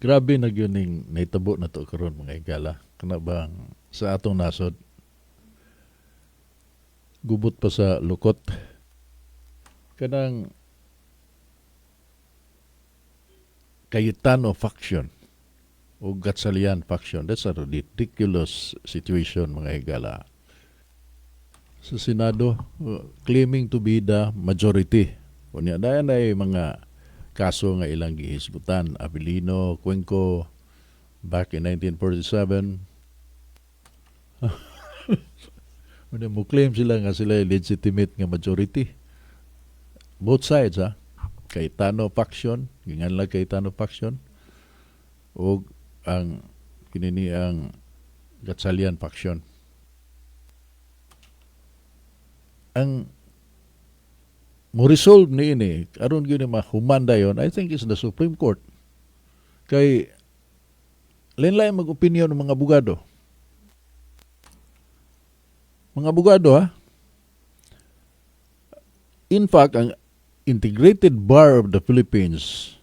Grabe na yun yung naitabo na to karon mga higala. Kana bang sa atong nasod, gubot pa sa lukot. Kanang Cayetano faction o Gatsalian faction. That's a ridiculous situation mga higala. Sa Senado, claiming to be the majority. Kunya dayan ay mga kaso nga ilang gihisgutan. Abilino, Cuenco, back in 1947. Mo claim sila nga sila legitimate nga majority. Both sides ha. Cayetano faction, ginganlang Cayetano faction, o ang kinini ang Gatsalian faction. Ang mo resolve ni ini aron gyud mahumanda yon, I think is the Supreme Court. Kay lain-lain mag-opinion ng mga abogado. Mga abogado ha. In fact, ang Integrated Bar of the Philippines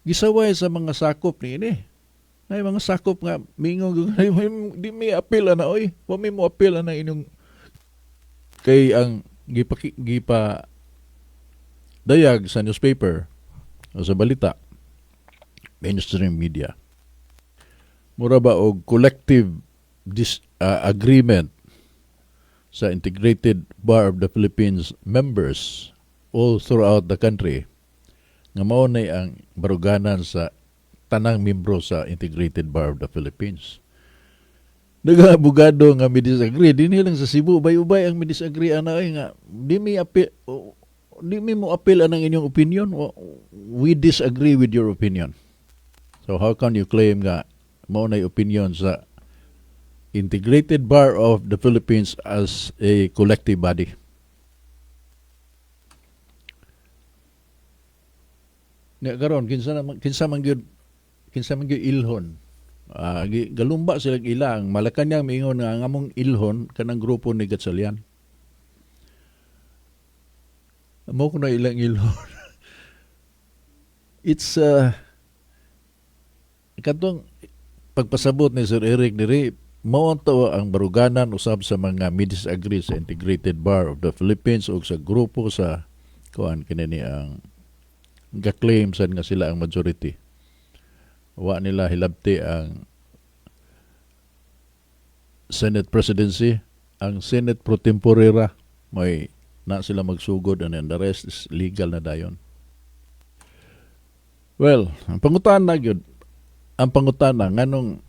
gisaway sa mga sakop ni ini. Ay mga sakop nga mingong di may appeal ana oy. Wa may mo appeal ana inyong kay ang gipa dayag sa newspaper o sa balita mainstream media. Mura ba og collective agreement sa Integrated Bar of the Philippines members all throughout the country nga mao nay ang baruganan sa tanang membro sa Integrated Bar of the Philippines. Daghang abogado nga mi disagree dinhi lang sa Cebu ubay-ubay ang mi disagree ana ay nga di mi mo appeal anang inyong opinion. We disagree with your opinion. So how can you claim nga mao nay opinion sa Integrated Bar of the Philippines as a collective body? Nga karon kinsa man gyud ilhon. Galumba sila ilang Malacañang miingon nga among ilhon kanang grupo ni Gatsalian. Amo ko na ilang ilhon. It's katong pagpasabot ni Sir Eric diri mao to ang baruganan usab sa mga disagree sa Integrated Bar of the Philippines ug sa grupo sa kuan kinini ang ga-claim sad nga sila ang majority. Wa nila hilabti ang Senate presidency, ang Senate pro tempore may na sila magsugod and the rest is legal na dayon. Well, ang pangutana gyud, ang pangutana nganong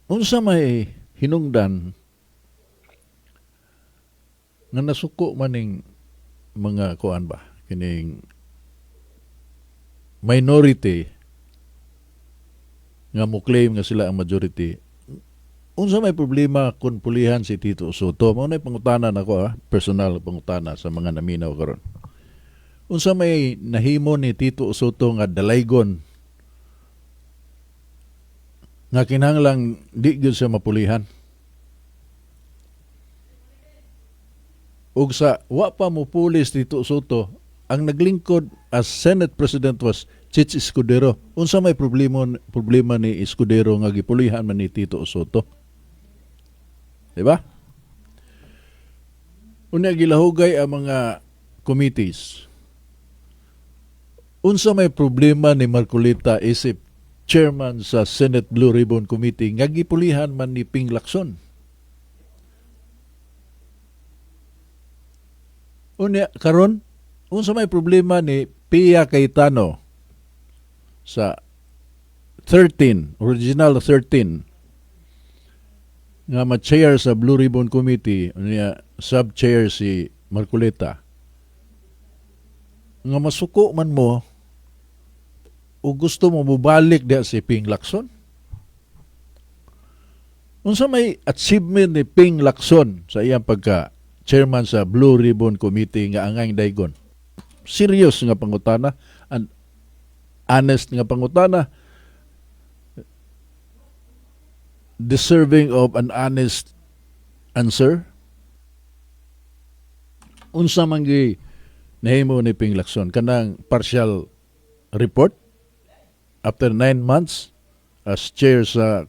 unsa may hinungdan nga nasuko maning mga kuan ba kining minority nga mo claim nga sila ang majority. Unsa may problema kung pulihan si Tito Soto? Mao nay pangutana nako personal pangutana sa mga naminaw karon. Unsa may nahimo ni Tito Soto nga dalaygon nga kinahanglang di gyud siya mapulihan? Ug sa wa pa mo pulis Tito Soto, ang naglingkod as Senate President was Chich Escudero. Unsa may problema ni Escudero nga gipulihan man ni Tito Soto? Diba? Unya gilahugay ang mga committees. Unsa may problema ni Marcolita isip chairman sa Senate Blue Ribbon Committee nga gipulihan man ni Ping Lacson? Unya karon unsa may problema ni Pia Cayetano sa original 13 nga ma-chair sa Blue Ribbon Committee, unya sub-chair si Marcolita, nga masuko man mo o gusto mo mubalik diha si Ping Lacson? Unsa may achievement ni Ping Lacson sa iyang pagka chairman sa Blue Ribbon Committee nga angay daygon? Serious nga pangutana and honest nga pangutana, deserving of an honest answer. Unsa man gi nahimo ni Ping Lacson kanang partial report after 9 months as chair sa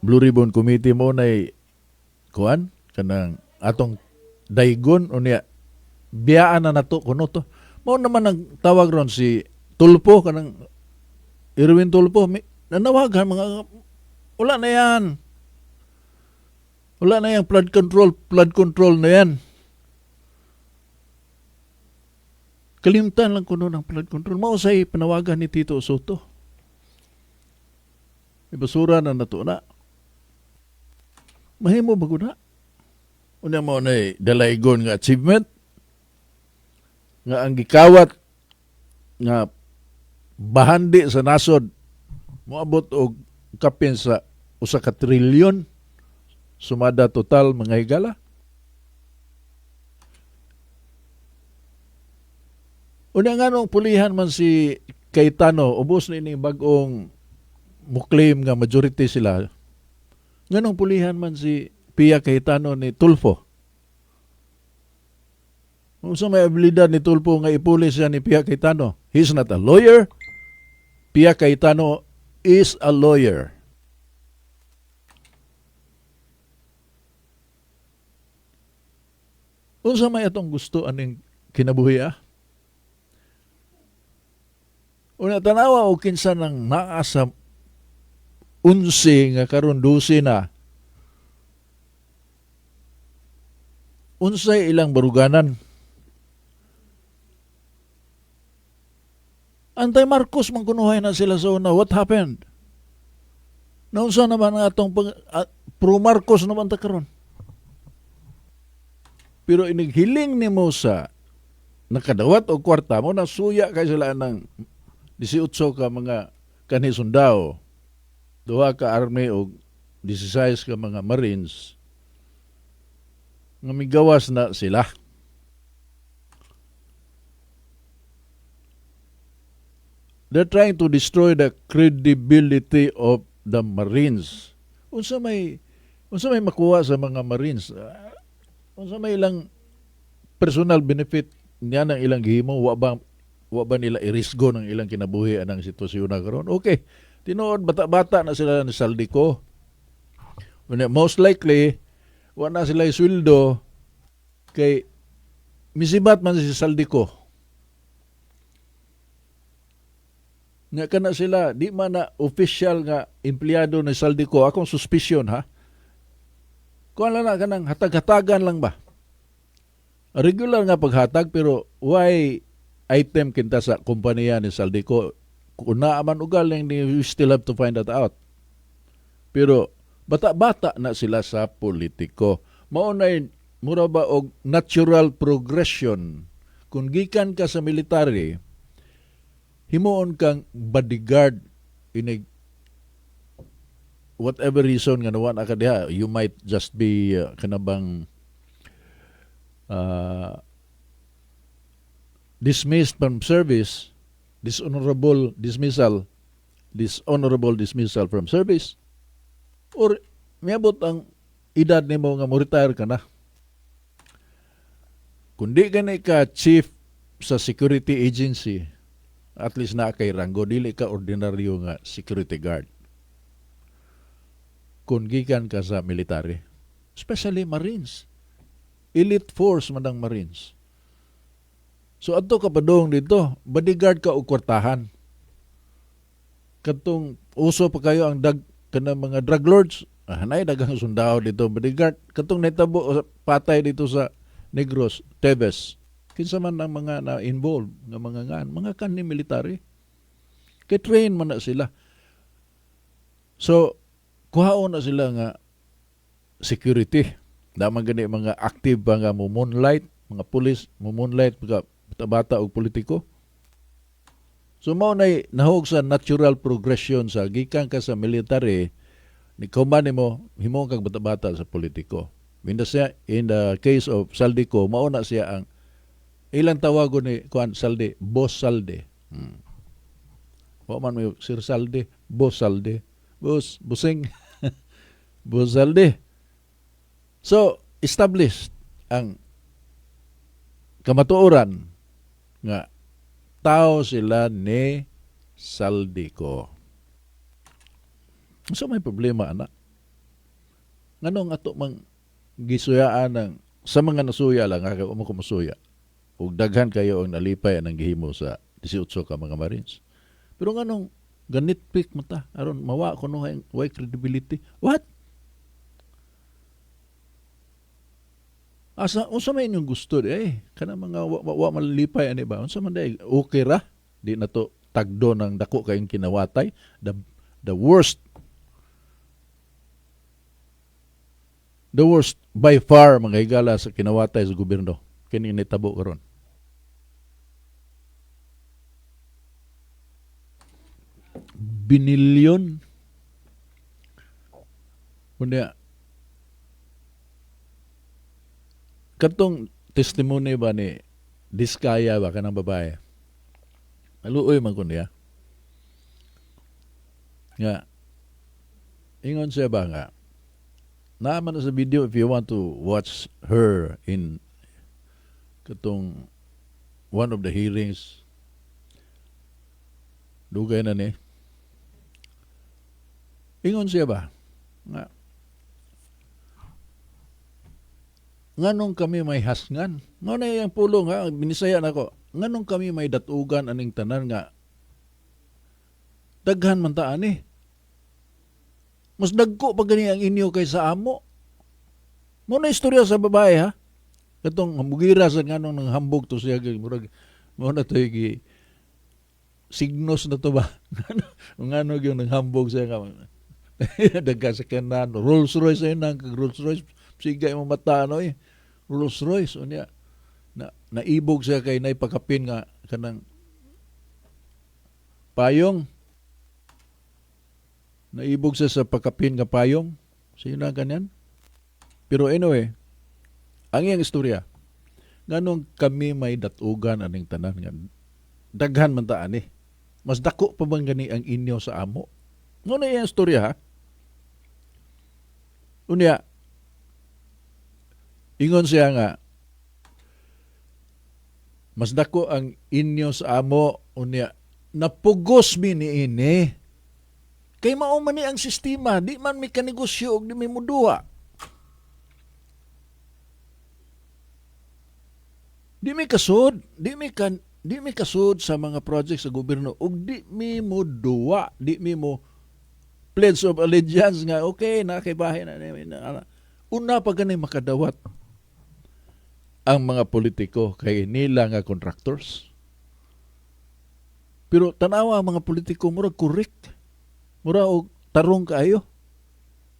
Blue Ribbon Committee mo na kuan kanang atong daygon unya biyaan na nato kuno to. Mao naman ang tawag ron si Tulpo kanang Erwin Tulpo nanawagan mga wala na yan. Wala na yung flood control na yan. Kalimtan lang kuno ng flood control. Mao say panawagan ni Tito Soto. Ibasura na nato na. Mahimo ba na? Una mo na dalaygon nga achievement nga ang gikawat nga bahandi sa nasod moabot og kapin sa 1 ka trilyon sumada total mga higala. Una nga nung pulihan man si Cayetano, ubos na ini bagong muklaim nga majority sila. Nga nung pulihan man si Pia Cayetano ni Tulfo. Kung sa may abilidad ni Tulfo nga ipuli siya ni Pia Cayetano, he's not a lawyer. Pia Cayetano is a lawyer. Kung sa may atong gusto aning kinabuhi una tanawa o kinsa nang naasa 11 nga karon 12 na. Unsay ilang baruganan. Antay Marcos mangkunuhay na sila sa una. What happened? Naunsa naman ang atong pro Marcos naman ta karon. Pero inighiling ni mo sa nakadawat o kwarta mo, nasuya kay sila ng 18 ka mga kanisundao, 2 ka army o 16 ka mga marines, nga migawas na sila. They're trying to destroy the credibility of the Marines. Unsa may makuha sa mga Marines? Unsa may ilang personal benefit niya ng ilang gihimo, wa ba nila irisgo ng ilang kinabuhi anang sitwasyon na karon? Okay, tinuod bata-bata na sila ni Saldico. Most likely wa na sila sweldo kay misibat man si Saldico. Nga kana sila di man na official nga empleyado ni Saldico. Akong suspicion kung lang na kanang hatag-hatagan lang ba? Regular nga paghatag pero why item kinta sa kompanya ni Saldico? Kung naaman ugal lang ni we still have to find that out. Pero bata-bata na sila sa politiko. Maunay mura ba og natural progression. Kung gikan ka sa military, himuon kang bodyguard inig whatever reason nga nawan ka diha, you might just be kanabang dismissed from service, dishonorable dismissal from service, or miabot ang edad nimo nga mo retire ka na. Kundi gani ka chief sa security agency, at least na kay ranggo, dili ka ordinaryo nga security guard. Kung gikan ka sa military, especially Marines. Elite force man ang Marines. So adto ka padong dito, bodyguard ka o kwartahan. Katong uso pa kayo ang kanang mga drug lords, nay dagang sundao dito bodyguard. Katong netabo patay dito sa Negros, Tevez. Kinsa man ang mga na-involved nga mga kanhi military. Kay train man na sila. So kuhaon na sila nga security. Daman gani mga active ba nga mo moonlight, mga pulis mo moonlight mga bata og politiko. So mao nay nahog sa natural progression sa gikan ka sa military ni kuman mo himo kag bata-bata sa politiko. In the case of Saldico, mao na siya ang ilang tawagon ni kuan Saldi, Boss Saldi. Wa man mo Sir Saldi, Boss Saldi. Boss, busing. Boss Saldi. So, established ang kamatuoran nga tao sila ni Saldico. So may problema ana. Nganong ato mang gisuyaan ng sa mga nasuya lang nga mo kumusuya. Ug daghan kayo ang nalipay ang gihimo sa 18 ka mga Marines. Pero nganong ganit pick mo ta aron mawa ko no way credibility. What? Asa unsa may inyong gusto kana mga wa malipay ani ba? Unsa man day okay ra? Di na to tagdo ng dako kayong kinawatay, the worst by far mga higala sa kinawatay sa gobyerno kini nitabo karon. Binilyon kunya katong testimony ba ni Diskaya ba kanang babae. Aluoy man kun niya. Nga ingon siya ba nga naaman na sa video if you want to watch her in katong one of the hearings dugay na ni ingon siya ba nga nganong kami may hasngan nga na yung pulong ha binisaya nako nganong kami may datugan aning tanan nga daghan man ta ani mas dagko pa gani ang inyo kaysa amo mo na istorya sa babae ha katong mugira sa nganong nang hambog to siya murag mo na to gi signos na to ba ngano yung nang hambog siya nga dagka sa kanan Rolls Royce ay nang Rolls Royce sigay mo mata ano Rolls Royce unya naibog siya kay naipakapin nga kanang payong naibog siya sa pakapin nga payong sino na ganyan pero anyway ang iyang istorya nganong kami may datugan aning tanan nga daghan man ta ani mas dako pa bang gani ang inyo sa amo no na iyang istorya ha unya ingon siya nga mas dako ang inyo sa amo unya napugos mi ni ini kay mao man ni ang sistema di man mi kanegosyo og di mi muduwa di mi kasud sa mga project sa gobyerno ug di mi muduwa di mi mo pledge of allegiance nga okay na kay bahay na una pa ganay makadawat ang mga politiko kay nila nga contractors. Pero tanawa ang mga politiko murag correct. Mura og tarong kaayo.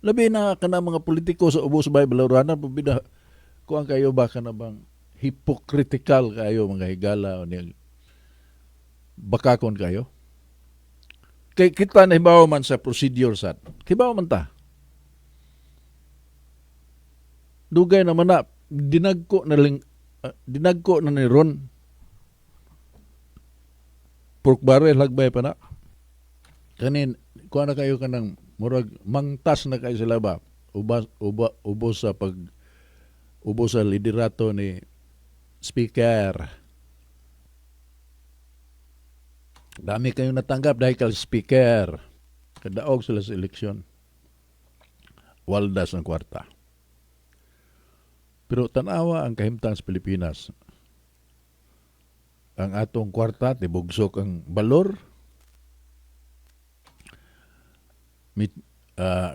Labi na kana mga politiko sa ubos bay balawranan pabida kuan kayo ba kana bang hypocritical kayo mga higala o niya bakakon kayo. Kay kita na hibaw man sa procedure sad. Hibaw man ta. Dugay naman na dinagko na ni Ron pork barrel hagbay pa na kanin kuha na kayo kanang murag mangtas na kayo sila ba ubos sa liderato ni speaker dami kayong natanggap dahil kay speaker kadaog sila sa eleksyon waldas ng kwarta. Pero tanawa ang kahimtang sa Pilipinas. Ang atong kwarta, tibugsok ang balor.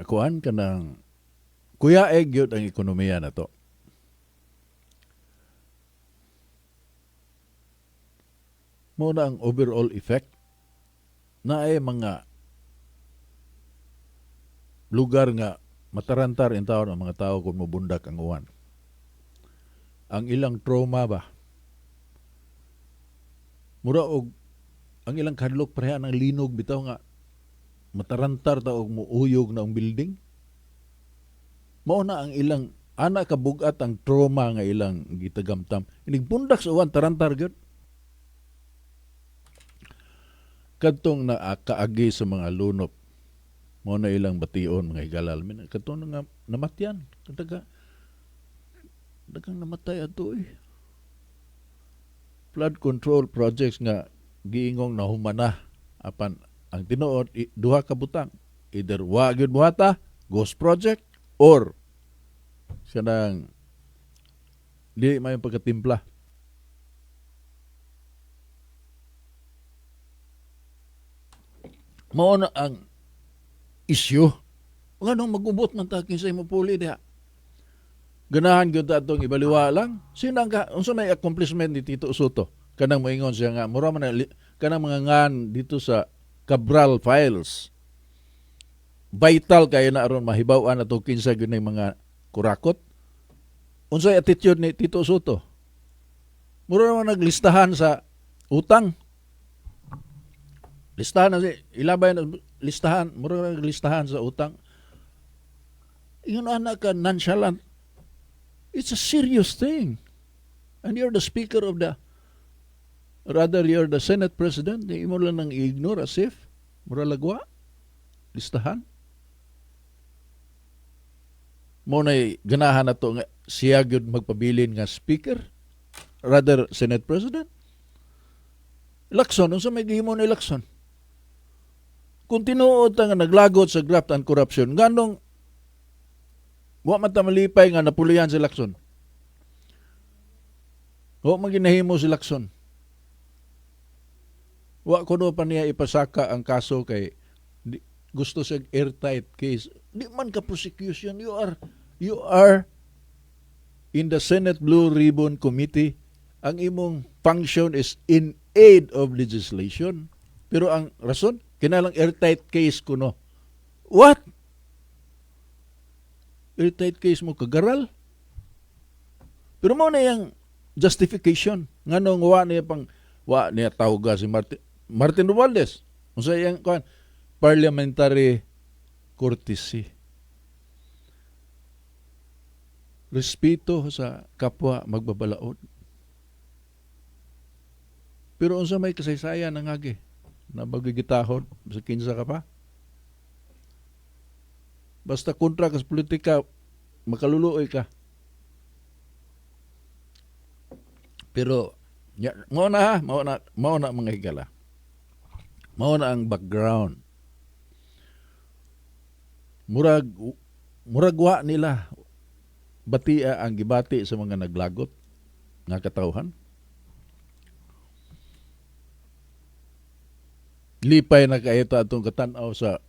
Kuan ka ng kuyaeg yun ang ekonomiya na to. Muna ang overall effect na ay mga lugar nga matarantar in taon ang mga tao kung mabundak ang uwan. Ang ilang trauma ba? Mura og ang ilang kadlok pareha ng linog bitaw nga matarantar ta og muuyog na ang building. Mao na ang ilang ana kabugat ang trauma nga ilang gitagamtam. Inigbundak sa uwan tarantar gyud. Kadtong kaagi sa mga lunop mao na ilang bation mga higalal kadtong nga namatyan dagang namatay ato flood control projects nga giingong nahumana Apan ang tinuod duha ka butang. Either wa gyud buhata, ghost project, or siya nang di may pagkatimpla. Mao na ang issue. Nganong mag-ubot man ta kinsay mo puli diha. Ganahan gyud ta atong ibaliwa lang. Sinang ka unsa may accomplishment ni Tito Soto? Kanang moingon siya nga mura man kanang mga ngan dito sa Cabral Files. Vital kayo na aron mahibaw-an ato kinsa gyud mga kurakot. Unsay attitude ni Tito Soto? Mura man naglistahan sa utang. Listahan na ilabay na listahan, mura na naglistahan sa utang. Ingon anak ka nonchalant. It's a serious thing. And you're the speaker of you're the Senate President, di mo lang nang i-ignore as if mura lagwa, listahan. Mo na ganahan na to nga siya gyud magpabilin nga speaker, rather Senate President. Election, unsa may gihimo ni election? Kung tinuod nga naglagot sa graft and corruption, nganong wa man ta malipay nga napulihan si Lacson. Wa man ginahimo si Lacson. Wa kuno pa niya ipasaka ang kaso kay gusto siya airtight case. Di man ka prosecution. You are in the Senate Blue Ribbon Committee. Ang imong function is in aid of legislation. Pero ang rason, kinalang airtight case kuno. What? Airtight case mo kagaral? Pero mo na yung justification. Nganong wa niya tawga si Martin Romualdez. Unsa yang parliamentary courtesy. Respeto sa kapwa magbabalaod. Pero unsa may kasaysayan ang agi na magigitahon sa kinsa ka pa? Basta kontra ka sa politika, makaluluoy ka. Pero mao na mga higala. Mao na ang background. Muragwa nila batia ang gibati sa mga naglagot nga katawhan. Lipay na kayo atong katanaw sa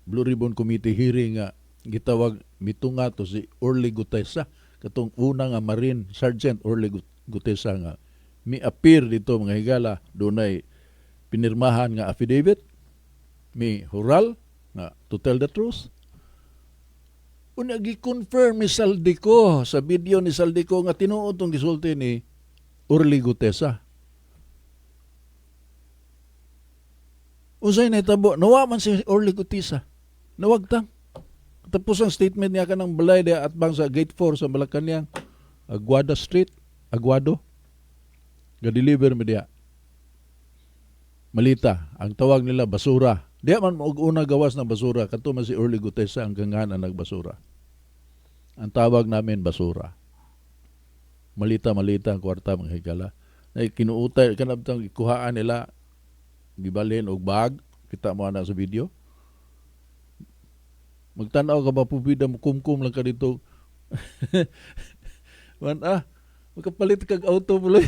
Blue Ribbon Committee hearing nga gitawag mitunga to si Orly Gutesa, katong una nga Marine Sergeant Orly Gutesa nga mi-appear dito mga higala, dunay pinirmahan nga affidavit, mi hural nga to tell the truth. Una gi-confirm ni Saldico sa video ni Saldico nga tinuod tong gisulti ni Orly Gutesa. Unsay nahitabo, nawa man si Orly Gutesa. Nawagtang. Tapos ang statement niya kanang balay dia at bang sa Gate 4 sa Malacañang, Aguada Street, Aguado. Ga-deliver mi dia. Malita, ang tawag nila basura. Diya man una gawas ng basura, kato man si Orly Gutesa ang gangahan nagbasura. Ang tawag namin basura. Malita ang kwarta mga higala. Ay kinuutay kanabtang ikuhaan nila gibalhin og bag, kita mo ana sa video. Magtanaw ka ba pupida mo kumkum lang ka dito. Man magkapalit kag auto mo lang.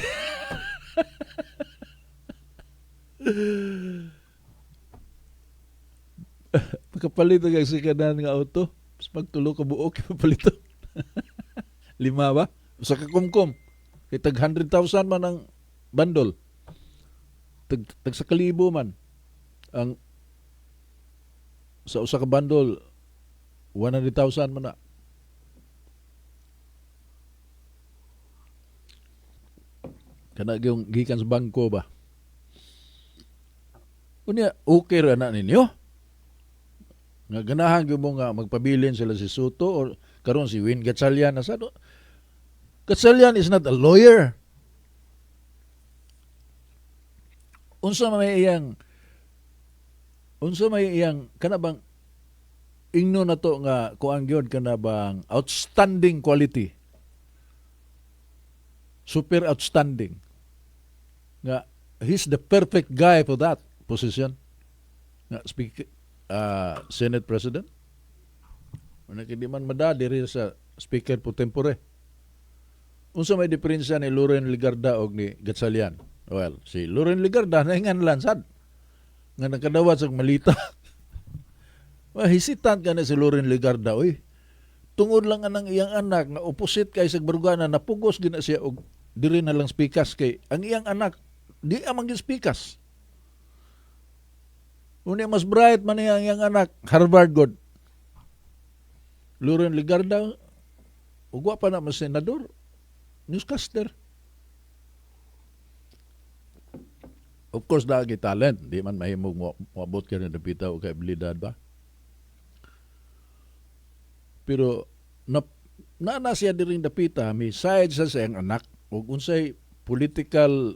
Magkapalit kag sikanan nga auto. Pagtulo ka buok, ipapalito. 5 ba? Sa kakumkum. Kaya tag 100,000 man ang bundle. Tag sa kalibo man. Ang sa usa ka bundle 100,000 man na. Kana yung gikan sa bangko ba? Unya, okay ra na ninyo? Nga ganahan gyud mo nga magpabilin sila si Soto or karon si Win Gatchalian na sa Gatchalian is not a lawyer. Unsa may iyang kanabang ingno na to nga kuang gyud kanabang outstanding quality. Super outstanding. Nga he's the perfect guy for that position. nga Senate President. Una kay di man madali rin sa Speaker pro tempore. Unsa may diferensya ni Loren Legarda og ni Gatchalian? Well, si Loren Legarda naingan lansad nga nakadawat sa malita. Hisitant ka na si Loren Legarda, oy. Tungod lang anang iyang anak nga opposite kay sa barugana, napugos gina siya og diri na lang speakas kay ang iyang anak di amang speakas. Unya mas bright man niya ang iyang anak, Harvard god. Loren Legarda ugwa pa na mas senador, newscaster. Of course, dagi talent. Di man mahimog moabot ka na napita o kay abilidad ba? Pero na siya diring dapita, may side sa siyang anak o unsay political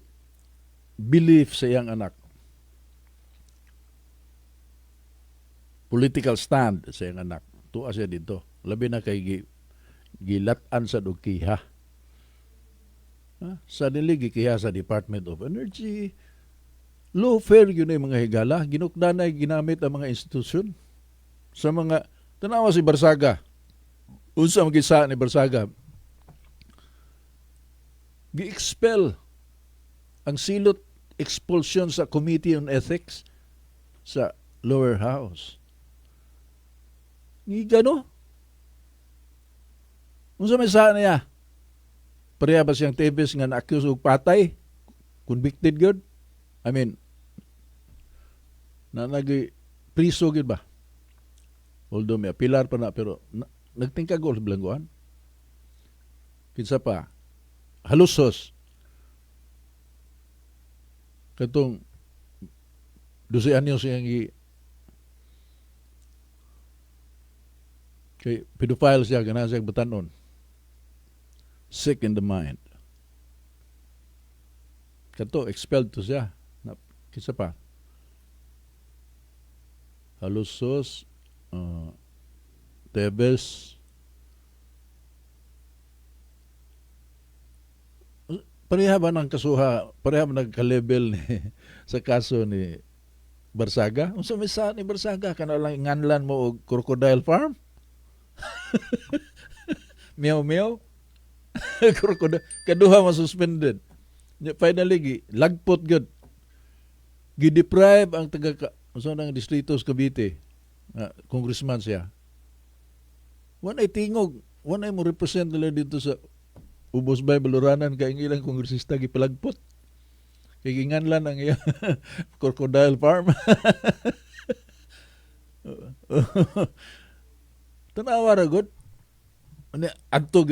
belief sa iyang anak. Political stand sa iyang anak. Tuwa siya dito. Labi na kay gilatan sa dukiha. Sa nili gikiha sa Department of Energy. Lawfare yun ay mga higala. Ginukda na ginamit ang mga institusyon. Sa mga, tanawa si Barsaga. Unsa ang gisa ni Barsaga. Gi-expel ang silot expulsion sa Committee on Ethics sa lower house. Ngiga no? Unsa may sa niya? Pareha ba siyang Tebes nga na-accuse og patay? Convicted good? I mean, na nag-priso gid ba? Although may apilar pa na, pero nagtingkagol sa bilangguan. Kinsa pa? Halusos. Katong 12 anyos siyang kay pedophile siya, gana siyang batanon. Sick in the mind. Kato, expelled to siya. Kinsa pa? Halusos, Tebes. Pareha ba ng kasuha? Pareha ba nagka-level sa kaso ni Barsaga? Unsa may sa ni Barsaga? Kana lang nganlan mo og crocodile farm? Meow. Crocodile. Kaduha suspended. Finally, lagpot good. Gideprive ang unsa nang distrito sa Cavite. Congressman siya. Wanay tingog. Wanay mo represent nila dito sa Ubos Bay, Baluranan, kay ilang kongresista gipalagpot. Kay ginganlan ang iya crocodile farm. Tanawa ra gud. Adto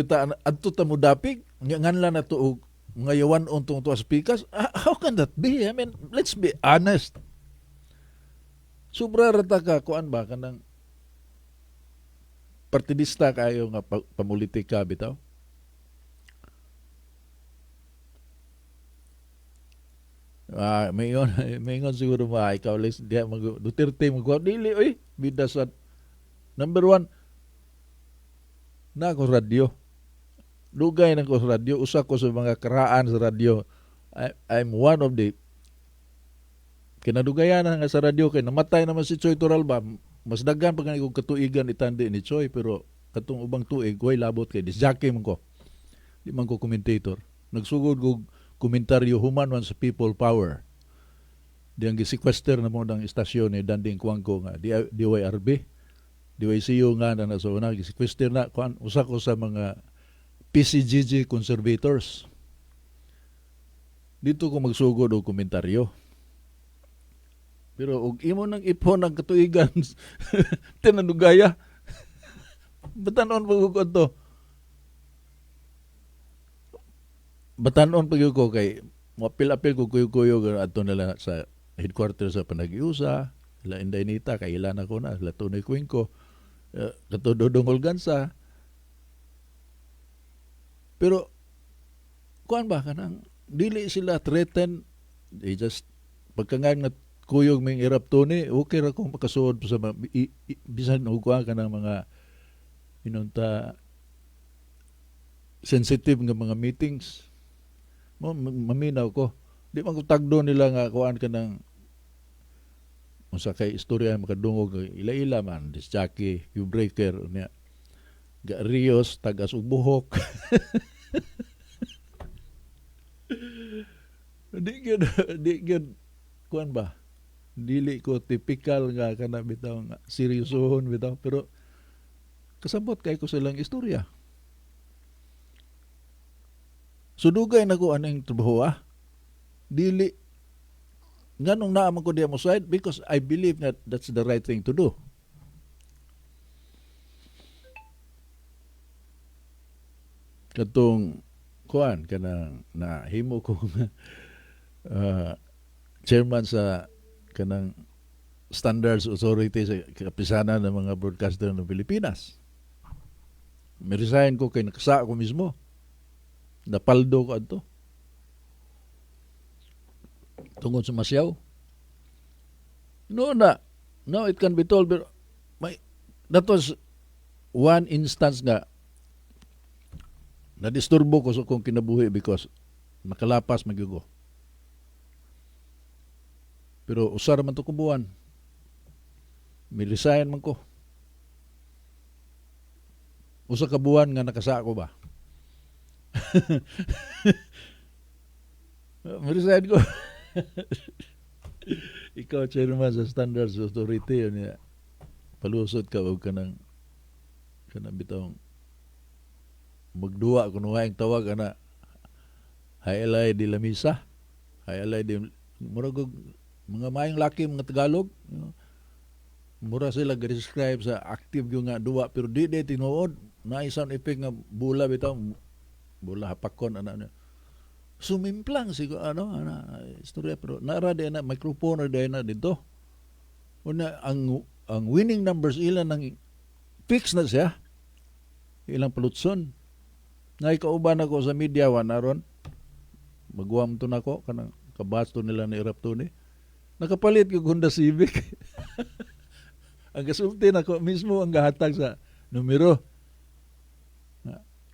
ta mo dapig, nganlan na to og mga yawan untong to as pikas. How can that be? I mean, let's be honest. Sobra rata ka kuan ba kanang partidista kayo nga pamulitika bitaw. Mayon siguro ikaw diya Duterte magkuha dili oy bida sa number 1 na ko radyo. Lugay na ko sa radyo, usa ko sa mga karaan sa radyo. I'm one of the kinadugayan nga sa radyo kay namatay naman si Choy Turalba. Mas daghan pa kanang katuigan itandi ni Choy, pero katong ubang tuig way labot kay disjacke man ko. Di man ko commentator. Nagsugod ko komentaryo human man sa people power. Di ang gisequester na mo ng istasyon ni Danding Kuangko nga DYRB. DYCU nga na nasa una gisequester na kuan usa ko sa mga PCGG conservators. Dito ko magsugod og komentaryo. Pero og imo nang ipon ang katuigan tinanugaya. Batanon pa ko to. Batanon pa ko kay mapil-apil ko kuyo-kuyo adto nila sa headquarters sa Panagiusa, la Indaynita kay ilan ako na, la Tunay Kuingko, kato Dodong Olgansa. Pero kuan ba kanang dili sila threaten, they just pagkangan nga kuyog ming irap tuni, okay ra kung makasuod sa bisan og kuan kanang mga inunta sensitive nga mga meetings. Maminaw ko. Di man ko tagdo nila nga kuan kanang unsa kay istorya makadungog ila-ila man dis Jackie Q-breaker niya ga Rios tagas ug buhok. di gyud kuan ba, dili ko typical nga kana bitaw nga seryosohon bitaw, pero kasabot kay ko silang istorya. Sudugay na ko aning trabaho dili nganong naa man ko diya mo side because I believe that that's the right thing to do. Katong kuan kanang nahimo ko chairman sa kanang Standards Authority sa kapisanan ng mga broadcaster ng Pilipinas. Resign ko kay nakasa ko mismo. Napaldo ko adto. Tungod sa masyaw. No na. Now it can be told, but that was one instance nga nadisturbo ko sa kong kinabuhi because nakalapas magyugo. Pero usar man to kubuan. Milisayan man ko. Usa ka buwan nga nakasa ko ba? Milisayan ko. Ikaw chairman sa Standards Authority niya. Palusot ka og kanang bitong magduwa kuno ang tawag ana Hayalay de la Misa. Hayalay de murag mga mayong laki mga Tagalog. Mura sila describe sa active yung nga duwa pero di tinuod na isang effect nga bula bitaw bula hapakon ana. Sumimplang siguro ana istorya pero nara di na microphone di na dito. Una ang winning numbers ilan nang fix na siya. Ilang palutson. Ngay kauban ako sa media naron. Magwam to nako kanang kabasto nila ni Rapto ni. Nakapalit ko Honda Civic. Ang kasulti nako mismo ang gahatag sa numero.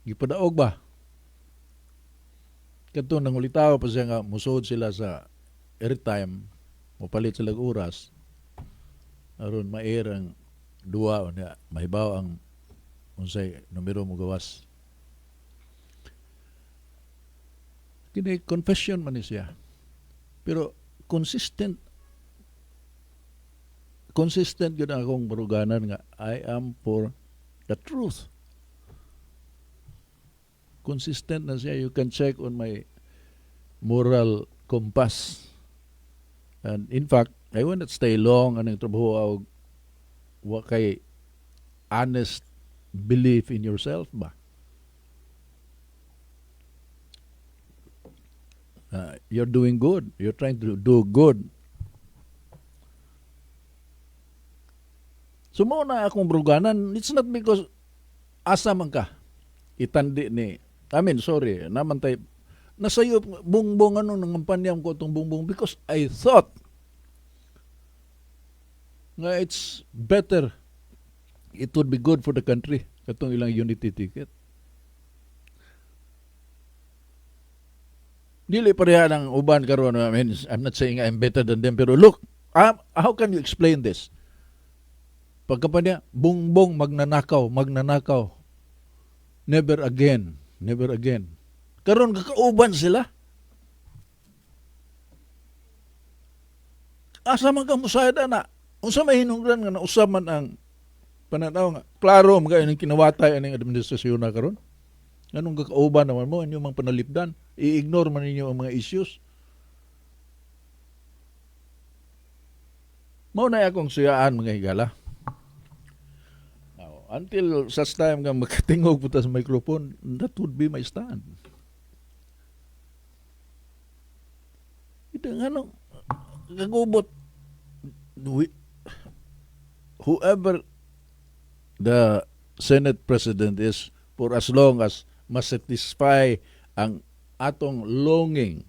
Gipadaog ba? Kadto nang ulitaw pa siya nga musod sila sa airtime, mopalit sila og oras. Aron ma-air ang duwa niya, mahibaw ang unsay numero mo gawas. Kini confession man ni siya. Pero consistent gud akong baruganan nga I am for the truth. Consistent na siya. You can check on my moral compass. And in fact, I will not stay long anong trabaho wa kay honest belief in yourself ba. You're doing good. You're trying to do good. So mo na akong bruganan, it's not because asa man ka. Itandi ni, sorry, naman tayo, nasayop, bungbong ng kampanyam ko itong bungbong because I thought nga it's better, it would be good for the country, katong ilang unity ticket. Dili pareha ng uban karon. I'm not saying I'm better than them, pero look, how can you explain this? Pagka pa niya, bungbong magnanakaw. Never again. Karon kakauban sila. Asa man ka musayad na. Unsa may hinungdan nga nausaman ang pananaw nga. Klaro mga ining kinawatay aning administrasyon na karon. Anong kakauban naman mo inyong mga panalipdan? I-ignore man ninyo ang mga issues. Mao na akong suyaan mga higala. Until such time nga makatingog puta sa microphone, that would be my stand. Ito nga nung kagubot, whoever the Senate President is, for as long as masatisfy ang atong longing,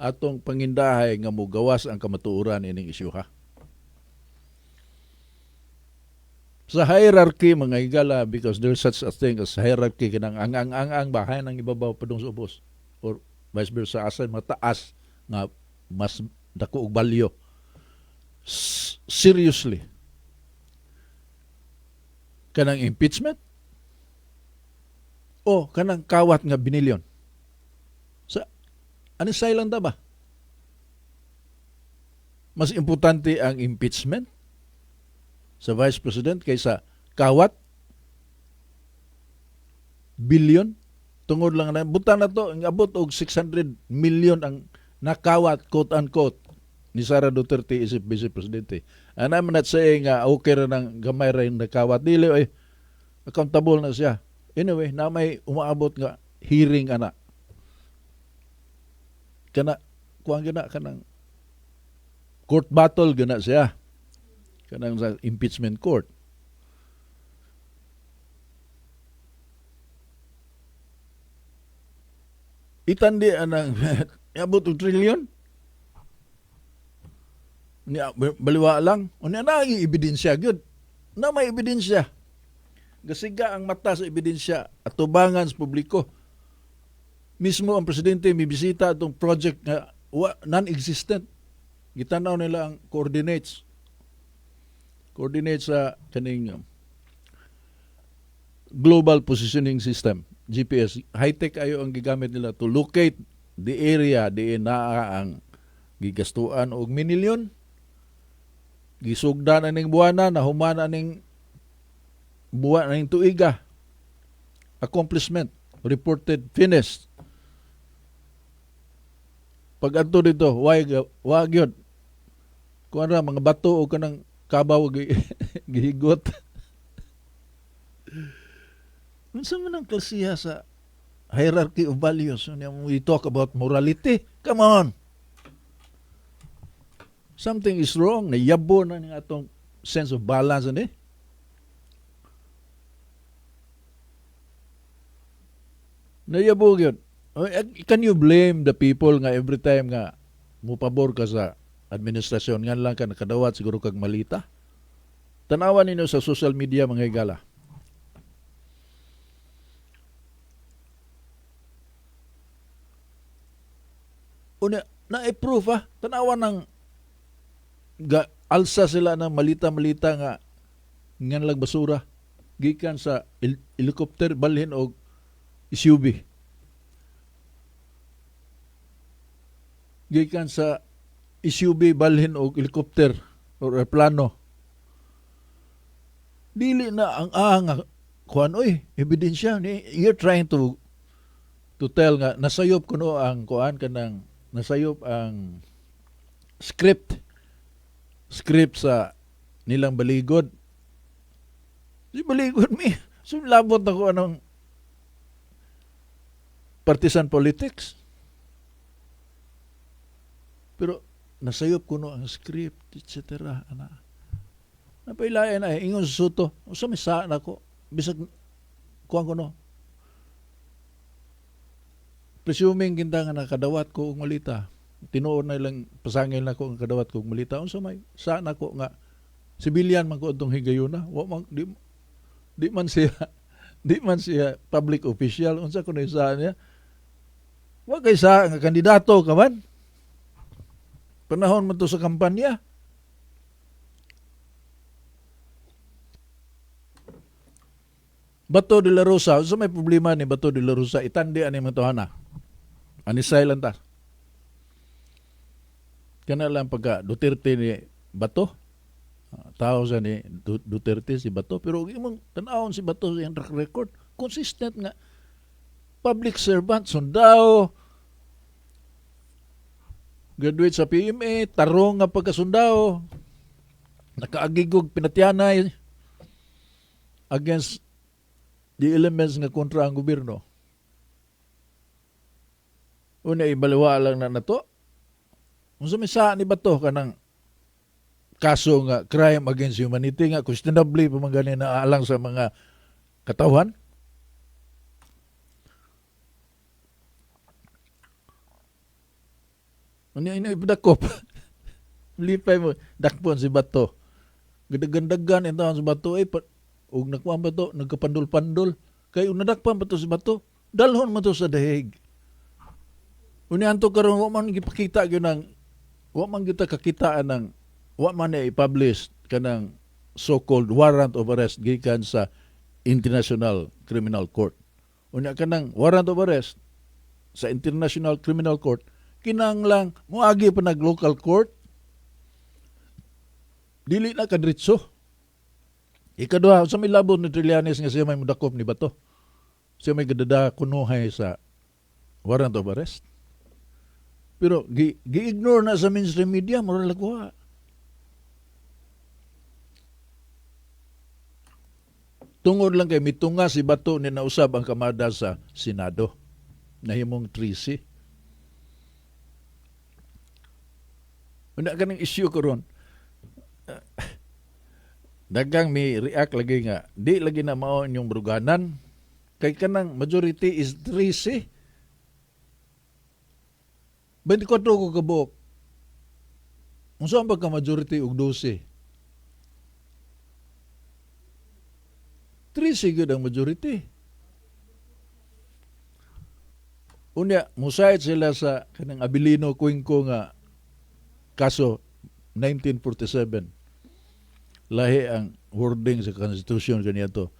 atong pangindahay nga mugawas ang kamatuoran ining isyu ha. Sa hierarchy mga higala, because there's such a thing as hierarchy, kinang ang bahay ng ibabaw padung sa ubos or vice versa, asa mataas nga mas dako og balyo. seriously kanang impeachment o kanang kawat nga binilyon? Sa ano silent ta ba? Mas importante ang impeachment sa Vice President kaysa kawat bilyon tungod lang na butang na to ang abot og 600 million ang nakawat quote unquote ni Sara Duterte isip Vice Presidente. And I'm not saying okay ra nang gamay ra yung nakawat dili accountable na siya. Anyway, na may umaabot nga hearing ana. Kana kuang gina kanang court battle gina siya. Kanang sa impeachment court. Itandi anang abot og trilyon. Niya baliwa lang. Unya na ang ebidensya gyud. Na may ebidensya. Gasiga ang mata sa ebidensya at tubangan sa publiko. Mismo ang presidente may bisita atong project nga non-existent. Gitanaw nila ang coordinates sa kaning Global Positioning System, GPS. High-tech ayo ang gigamit nila to locate the area diin naa ang gigastuan og minilyon. Gisugdan aning buwana na humana aning buwan aning tuiga. Accomplishment reported finished. Pag adto dito, wag yun. Kung ano, mga bato o kanang kabaw gihigot. Minsan man ang klasiya sa hierarchy of values. We talk about morality. Come on. Something is wrong. Nayabo na ng atong sense of balance. Nayabo yun. Can you blame the people nga every time nga mupabor ka sa administrasyon nga lang ka nakadawat siguro kag malita? Tanawan ninyo sa social media mga higala. Una, na-approve tanawan ng alsa sila ng malita-malita nga ngan lang basura gikan sa helicopter balhin og SUV. Gikan sa SUV balhin og helicopter or aeroplano. Dili na ang kuan ebidensya ni you're trying to tell nga nasayop kuno ang kuan kanang nasayop ang script sa nilang baligod. Si baligod mi. So labot ako anong partisan politics. Pero nasayop kuno ang script, etc. Napailayan na ingon sa suto. Usa may saan ako. Bisag kuan kuno. Presuming ginda nga nakadawat ko og malita. Tinuod na lang pasangil na ko ang kadawat ko og malita. Unsa may saan ako nga civilian man ko adtong higayuna. Wa man di man siya public official. Unsa kuno saan niya? Wa kay sa nga kandidato ka man. Panahon man to sa kampanya. Bato de la Rosa, so may problema ni Bato de la Rosa, itandi ani man to hana. Ani silent ta. Kana lang pagka Duterte ni Bato. Tao sa ni Duterte si Bato, pero imong tan-awon si Bato sa track record, consistent nga public servant, sundao, graduate sa PMA, tarong nga pagkasundao, nakaagigog pinatyanay against the elements nga kontra ang gobyerno. Una ibaliwa lang na nato. Kung sumisa ni Bato ka ng kaso nga crime against humanity nga questionably pa man ganin na alang sa mga katawan. Ano ina ibadakop? Lipay mo, dakpon si Bato. Gadagandagan ito si Bato ug nakuha ba to, nagkapandol-pandol. Kaya nadakpan ba to si Bato? Dalhon mo to sa dahig. Unihan to karon wa man gipakita gyud ng wa man kita kakitaan ng wa man na i-publish kanang so-called warrant of arrest gikan sa International Criminal Court. Unya kanang warrant of arrest sa International Criminal Court, kinahanglang moagi pa nag local court, dili na kadritso. Ikaduha, sa may labon ni Trillanes nga siya may mudakop ni Bato. Siya may gadada kunuhay sa warrant of arrest. Pero gi-ignore na sa mainstream media, moral laguha. Tungod lang kay mitunga si Bato ni nausab ang kamada sa Senado. Nahimong trisi. Wala ka ng issue ko ron. Dagang may react lagi nga. Di lagi na mao inyong bruganan. Kay kanang majority is 13. 24 ko kabuk. Unsa ang pagka-majority og 12? 13 gud ang majority. Unya, musayad sila sa kanang Abilino Cuenco nga kaso 1947. Lahi ang wording sa Constitution kaniadto.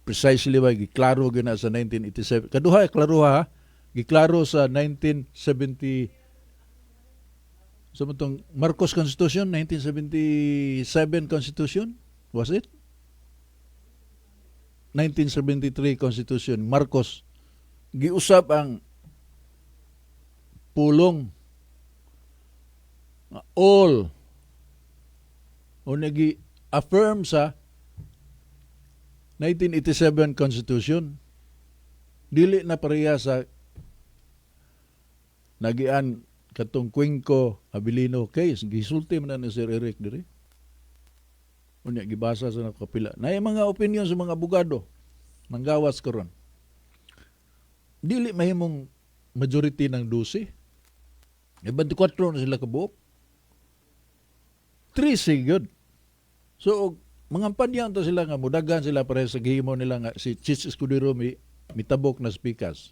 Precisely ba giklaro gina sa 1987. Kaduha klaro ha. Giklaro sa 1970 sa matong Marcos Constitution, 1977 Constitution, was it? 1973 Constitution, Marcos. Giusap ang pulong all o nagi-affirm sa 1987 Constitution. Dili na pareha sa nagian katong Cuenco Abilino case. Gisulti man na ni Sir Eric diri. Unya gibasa sa nakapila. Naay mga opinion sa mga abogado. Manggawas karon. Dili mahimong majority ng 12. 24 na sila kabuok. 3 sigod. So, mga panyan to sila nga, mudagan sila para sa gihimo nila nga, si Chis Escudero mitabok na speakers.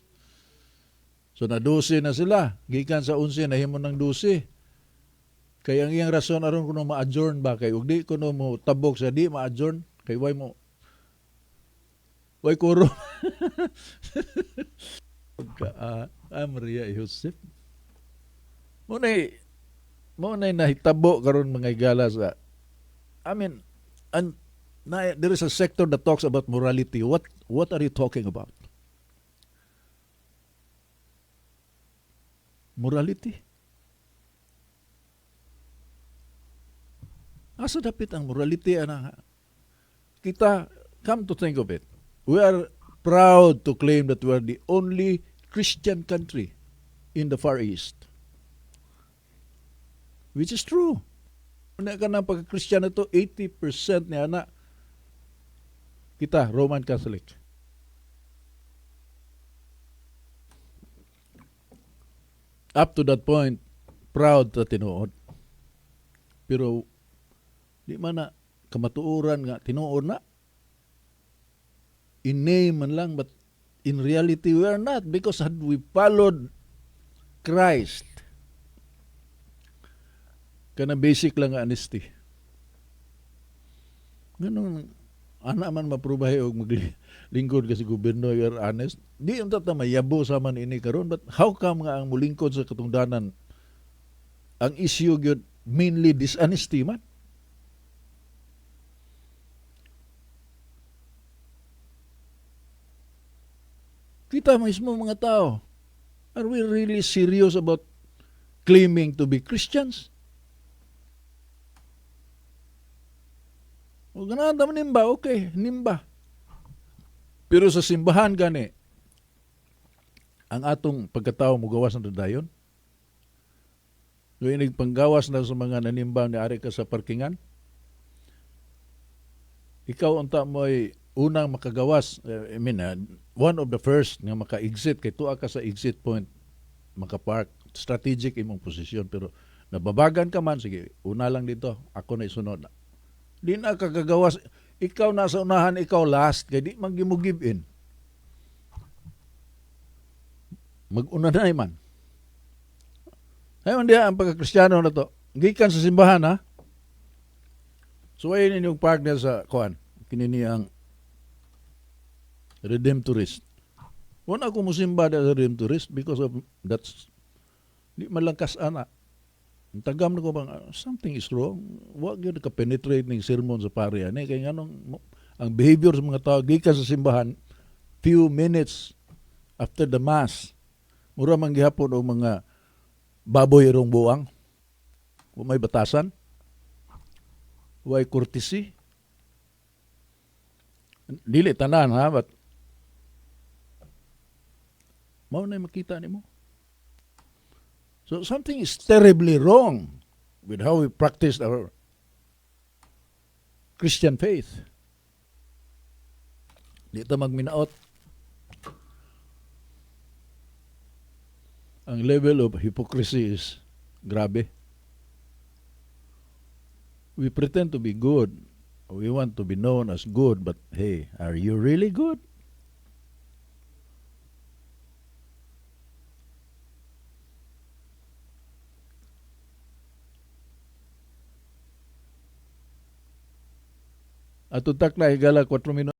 So, na 12 na sila. Gikan sa 11, nahimo ng 12. Kaya ang iyang rason, aron kuno ma-adjourn ba? Kaya ug di kuno mo tabok sa di ma-adjourn. Kaya way kuro. Maria Joseph. Mo na nahitabo karon mga igala sa there is a sector that talks about morality. What are you talking about? Morality? Asa dapit ang morality kita, come to think of it, we are proud to claim that we are the only Christian country in the Far East. Which is true. Una ka ng pagka-Christian na to, 80% niya na kita, Roman Catholic. Up to that point, proud na tinuod. Pero, di man na kamatuoran nga, tinuod na. In name man lang, but in reality, we are not. Because had we followed Christ, kana basic lang nga honesty. Ganun, ana man maprubahe og maglingkod kasi gobyerno, you're honest. Di unta ta mayabo sa man ini karon, but how come nga ang mulingkod sa katungdanan ang issue gyud mainly dishonesty man? Kita mismo mga tao, are we really serious about claiming to be Christians? O ganahan naman nimba, okay, nimba. Pero sa simbahan gani, ang atong pagkatao mo gawas na dayon. Yung panggawas na sa mga nanimba ni ari ka sa parkingan, ikaw unta mo ay unang makagawas. One of the first nga maka-exit, kay tuwa ka sa exit point, maka-park, strategic imong posisyon. Pero nababagan ka man, sige, una lang dito, ako na isunod na. Di na kagagawas. Ikaw nasa unahan, ikaw last. Kaya di man mo give in. Mag-una na man. Ngayon diya ang pagkakristyano na to. Gikan sa simbahan ha. So ayun yung partner sa kuan kininiyang Redemptorist. Wala ako musimba sa Redemptorist because of that's di malangkas ana. Ang tagam na ko bang something is wrong. Wag yun ka-penetrate ng sermon sa pare ani kay nganong ang behavior sa mga tao gikan sa simbahan few minutes after the mass mura man gihapon og mga baboy irong buang. Wa may batasan. Way courtesy. Dili tanan ha, but mao na makita nimo. So something is terribly wrong with how we practice our Christian faith. Di ta magminaot. Ang level of hypocrisy is grabe. We pretend to be good. We want to be known as good, but hey, are you really good? At utak na higala 4 minutos.